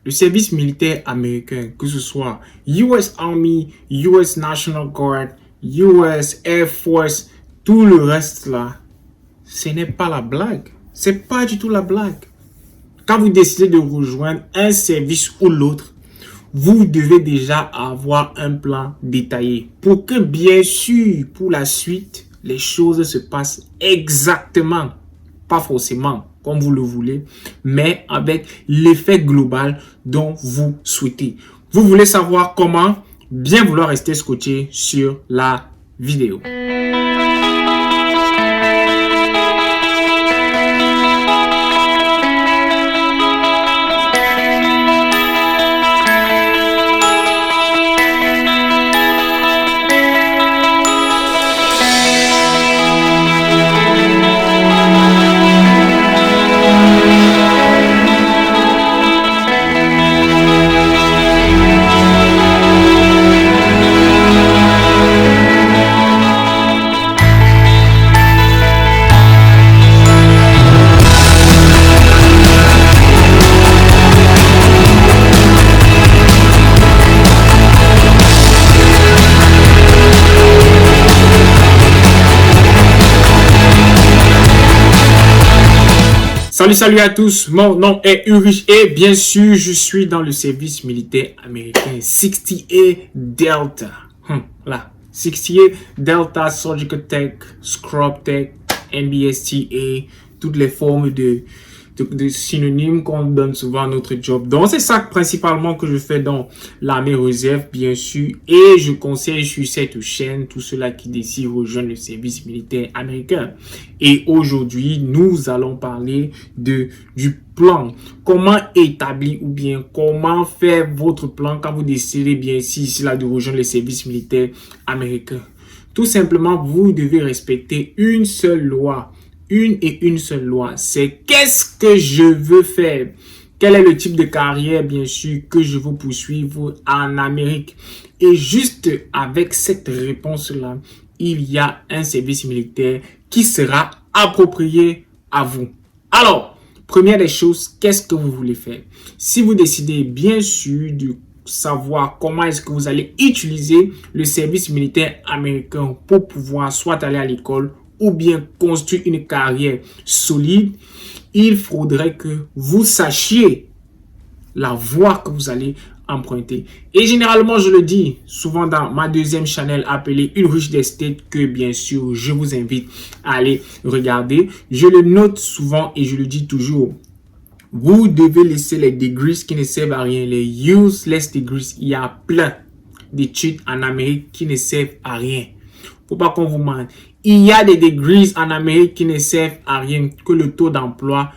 Le service militaire américain, que ce soit US Army, US National Guard, US Air Force, tout le reste là, ce n'est pas la blague. C'est pas du tout la blague. Quand vous décidez de rejoindre un service ou l'autre, vous devez déjà avoir un plan détaillé pour que, bien sûr, pour la suite, les choses se passent exactement, pas forcément comme vous le voulez, mais avec l'effet global dont vous souhaitez. Vous voulez savoir comment? Bien vouloir rester scotché sur la vidéo. Salut à tous, mon nom est Ulrich et bien sûr je suis dans le service militaire américain 60A Delta. Là, 60A Delta, Surgical Tech, Scrub Tech, NBSTA, toutes les formes de synonymes qu'on donne souvent à notre job. Donc c'est ça principalement que je fais dans l'armée réserve bien sûr et je conseille sur cette chaîne tous ceux-là qui décident de rejoindre le service militaire américain. Et aujourd'hui nous allons parler du plan. Comment établir ou bien comment faire votre plan quand vous décidez bien ici là de rejoindre le service militaire américain. Tout simplement vous devez respecter une seule loi. Une seule loi, c'est qu'est-ce que je veux faire? Quel est le type de carrière, bien sûr, que je veux poursuivre en Amérique? Et juste avec cette réponse-là, il y a un service militaire qui sera approprié à vous. Alors, première des choses, qu'est-ce que vous voulez faire? Si vous décidez, bien sûr, de savoir comment est-ce que vous allez utiliser le service militaire américain pour pouvoir soit aller à l'école ou bien construire une carrière solide, il faudrait que vous sachiez la voie que vous allez emprunter. Et généralement, je le dis souvent dans ma deuxième chaîne appelée Ulrich des States que bien sûr, je vous invite à aller regarder. Je le note souvent et je le dis toujours. Vous devez laisser les degrees qui ne servent à rien, les useless degrees. Il y a plein d'études en Amérique qui ne servent à rien. Faut pas qu'on vous mente. Il y a des degrees en Amérique qui ne servent à rien, que le taux d'emploi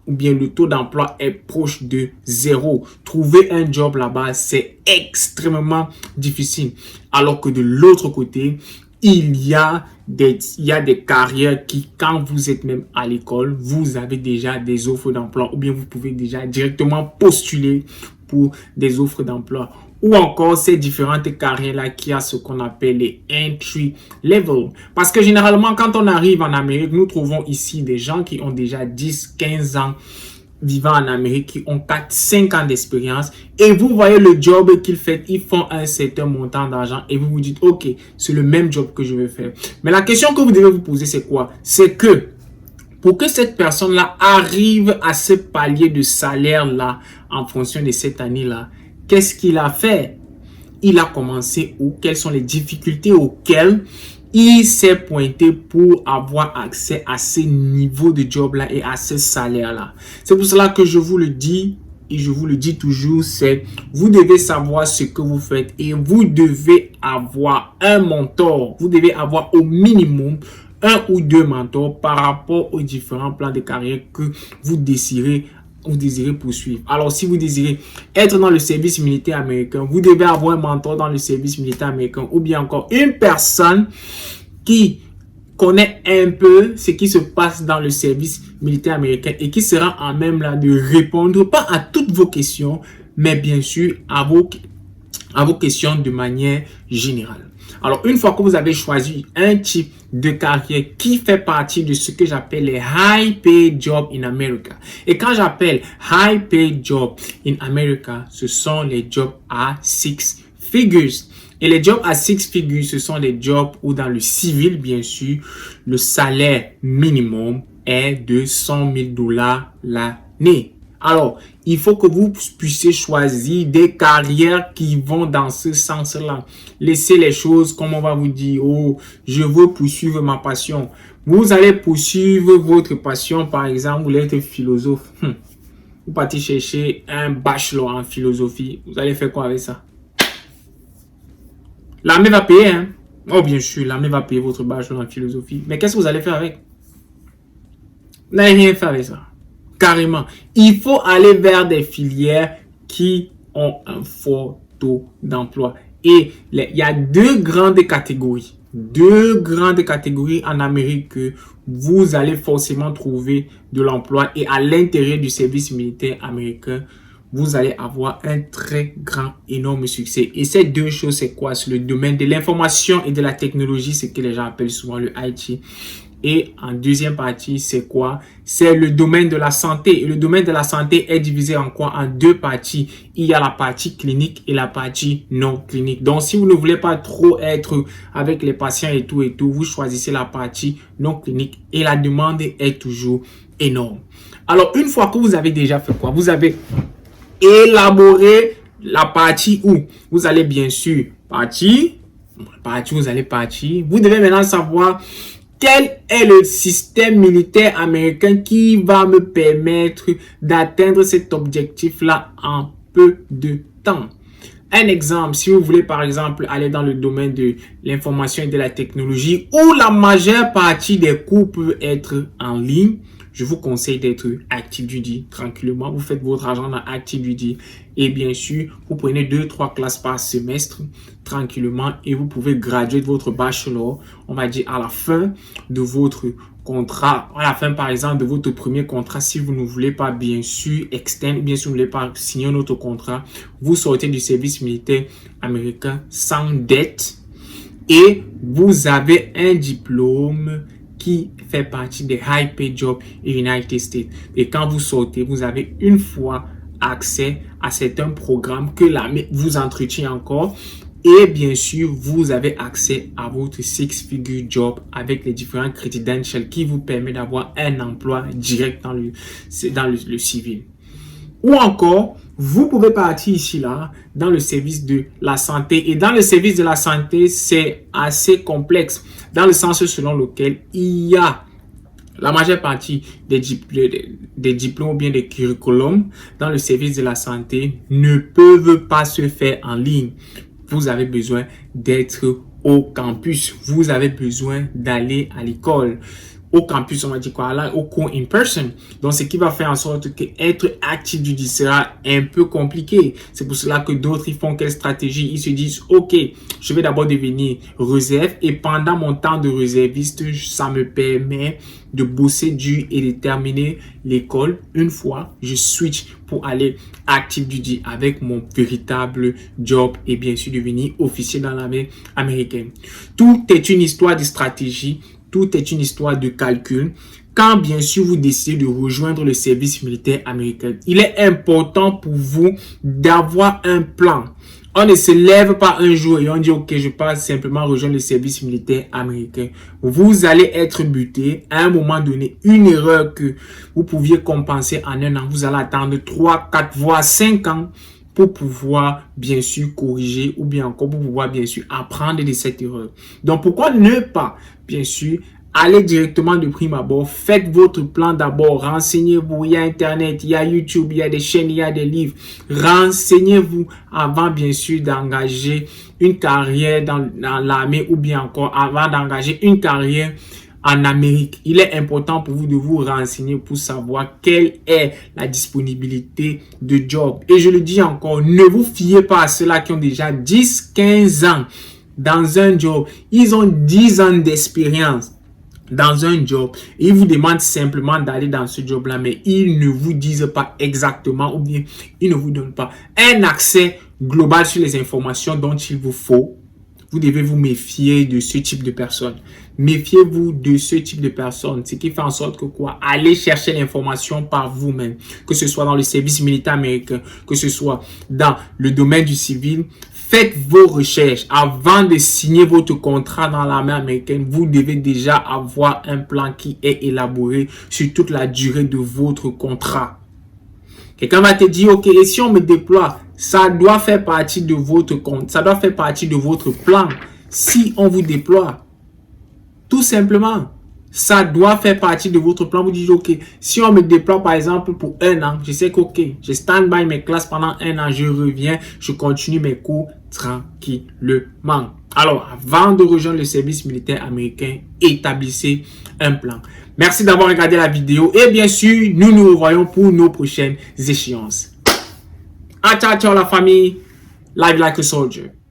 le taux d'emploi est proche de zéro. Trouver un job là-bas, c'est extrêmement difficile. Alors que de l'autre côté, il y a des carrières qui, quand vous êtes même à l'école, vous avez déjà des offres d'emploi ou bien vous pouvez déjà directement postuler pour des offres d'emploi. Ou encore ces différentes carrières-là qui a ce qu'on appelle les entry level. Parce que généralement, quand on arrive en Amérique, nous trouvons ici des gens qui ont déjà 10, 15 ans vivant en Amérique, qui ont 4, 5 ans d'expérience. Et vous voyez le job qu'ils font, ils font un certain montant d'argent et vous vous dites, ok, c'est le même job que je vais faire. Mais la question que vous devez vous poser, c'est quoi? C'est que pour que cette personne-là arrive à ce palier de salaire-là en fonction de cette année-là, qu'est-ce qu'il a fait? Il a commencé où? Quelles sont les difficultés auxquelles il s'est pointé pour avoir accès à ces niveaux de job-là et à ce salaire-là? C'est pour cela que je vous le dis et je vous le dis toujours, c'est vous devez savoir ce que vous faites et vous devez avoir un mentor. Vous devez avoir au minimum un ou deux mentors par rapport aux différents plans de carrière que vous désirez poursuivre. Alors, si vous désirez être dans le service militaire américain, vous devez avoir un mentor dans le service militaire américain ou bien encore une personne qui connaît un peu ce qui se passe dans le service militaire américain et qui sera en même là de répondre, pas à toutes vos questions, mais bien sûr à vos questions de manière générale. Alors, une fois que vous avez choisi un type de carrière qui fait partie de ce que j'appelle les high paid jobs in America. Et quand j'appelle high paid jobs in America, ce sont les jobs à 6 figures. Et les jobs à 6 figures, ce sont des jobs où dans le civil, bien sûr, le salaire minimum est de $100,000 l'année. Alors, il faut que vous puissiez choisir des carrières qui vont dans ce sens-là. Laissez les choses comme on va vous dire, oh, je veux poursuivre ma passion. Vous allez poursuivre votre passion, par exemple, vous voulez être philosophe. Vous partez chercher un bachelor en philosophie. Vous allez faire quoi avec ça? L'armée va payer, hein? Oh, bien sûr, l'armée va payer votre bachelor en philosophie. Mais qu'est-ce que vous allez faire avec? Vous n'allez rien faire avec ça. Carrément. Il faut aller vers des filières qui ont un fort taux d'emploi. Et il y a deux grandes catégories. Deux grandes catégories en Amérique que vous allez forcément trouver de l'emploi. Et à l'intérieur du service militaire américain, vous allez avoir un très grand, énorme succès. Et ces deux choses, c'est quoi? C'est le domaine de l'information et de la technologie, ce que les gens appellent souvent le IT. Et en deuxième partie, c'est quoi? C'est le domaine de la santé. Et le domaine de la santé est divisé en quoi? En deux parties. Il y a la partie clinique et la partie non clinique. Donc, si vous ne voulez pas trop être avec les patients et tout, vous choisissez la partie non clinique et la demande est toujours énorme. Alors, une fois que vous avez déjà fait quoi? Vous avez élaboré la partie où vous allez bien sûr partir. Vous allez partir. Vous devez maintenant savoir quel est le système militaire américain qui va me permettre d'atteindre cet objectif-là en peu de temps. Un exemple, si vous voulez par exemple aller dans le domaine de l'information et de la technologie où la majeure partie des cours peut être en ligne, je vous conseille d'être Active Duty tranquillement. Vous faites votre argent dans Active Duty et bien sûr, vous prenez 2-3 classes par semestre tranquillement et vous pouvez graduer de votre bachelor, on va dire à la fin de votre contrat, à la fin par exemple de votre premier contrat, si vous ne voulez pas bien sûr externe, bien sûr vous ne voulez pas signer un autre contrat, vous sortez du service militaire américain sans dette et vous avez un diplôme qui fait partie des high paid jobs United States. Et quand vous sortez, vous avez une fois accès à certains programmes que l'armée vous entretient encore. Et bien sûr, vous avez accès à votre six-figure job avec les différents credentials qui vous permet d'avoir un emploi direct dans le civil. Ou encore, vous pouvez partir ici, là, dans le service de la santé. Et dans le service de la santé, c'est assez complexe, dans le sens selon lequel il y a la majeure partie des diplômes ou bien des curriculums dans le service de la santé ne peuvent pas se faire en ligne. Vous avez besoin d'être au campus. Vous avez besoin d'aller à l'école. Au campus, on va dire quoi, là, au cours in person. Donc, ce qui va faire en sorte que être Active Duty sera un peu compliqué. C'est pour cela que d'autres, ils font quelle stratégie? Ils se disent, OK, je vais d'abord devenir réserve et pendant mon temps de réserviste, ça me permet de bosser dur et de terminer l'école. Une fois, je switch pour aller Active Duty avec mon véritable job et bien sûr devenir officier dans l'armée américaine. Tout est une histoire de stratégie. Tout est une histoire de calcul. Quand bien sûr vous décidez de rejoindre le service militaire américain, il est important pour vous d'avoir un plan. On ne se lève pas un jour et on dit ok, je pars simplement rejoindre le service militaire américain. Vous allez être buté à un moment donné. Une erreur que vous pouviez compenser en un an, vous allez attendre 3, 4, voire 5 ans pour pouvoir bien sûr corriger ou bien encore pour pouvoir bien sûr apprendre de cette erreur. Donc pourquoi ne pas bien sûr aller directement de prime abord, faites votre plan d'abord, renseignez-vous, il y a internet, il y a YouTube, il y a des chaînes, il y a des livres, renseignez-vous avant bien sûr d'engager une carrière dans l'armée ou bien encore avant d'engager une carrière en Amérique. Il est important pour vous de vous renseigner pour savoir quelle est la disponibilité de job. Et je le dis encore, ne vous fiez pas à ceux-là qui ont déjà 10, 15 ans dans un job. Ils ont 10 ans d'expérience dans un job. Et ils vous demandent simplement d'aller dans ce job-là, mais ils ne vous disent pas exactement ou bien ils ne vous donnent pas un accès global sur les informations dont il vous faut. vous devez vous méfier de ce type de personnes. Méfiez-vous de ce type de personnes. Ce qui fait en sorte que quoi? Allez chercher l'information par vous-même. Que ce soit dans le service militaire américain, que ce soit dans le domaine du civil. Faites vos recherches. Avant de signer votre contrat dans l'armée américaine, vous devez déjà avoir un plan qui est élaboré sur toute la durée de votre contrat. Quelqu'un va te dire, ok, et si on me déploie, ça doit faire partie de votre compte, ça doit faire partie de votre plan. Si on vous déploie, tout simplement, ça doit faire partie de votre plan. Vous dites, ok, si on me déploie par exemple pour 1 an, je sais que ok, je stand by mes classes pendant 1 an, je reviens, je continue mes cours tranquillement. Alors, avant de rejoindre le service militaire américain, établissez un plan. Merci d'avoir regardé la vidéo et bien sûr, nous nous revoyons pour nos prochaines échéances. Ciao, ciao la famille. Live like a soldier.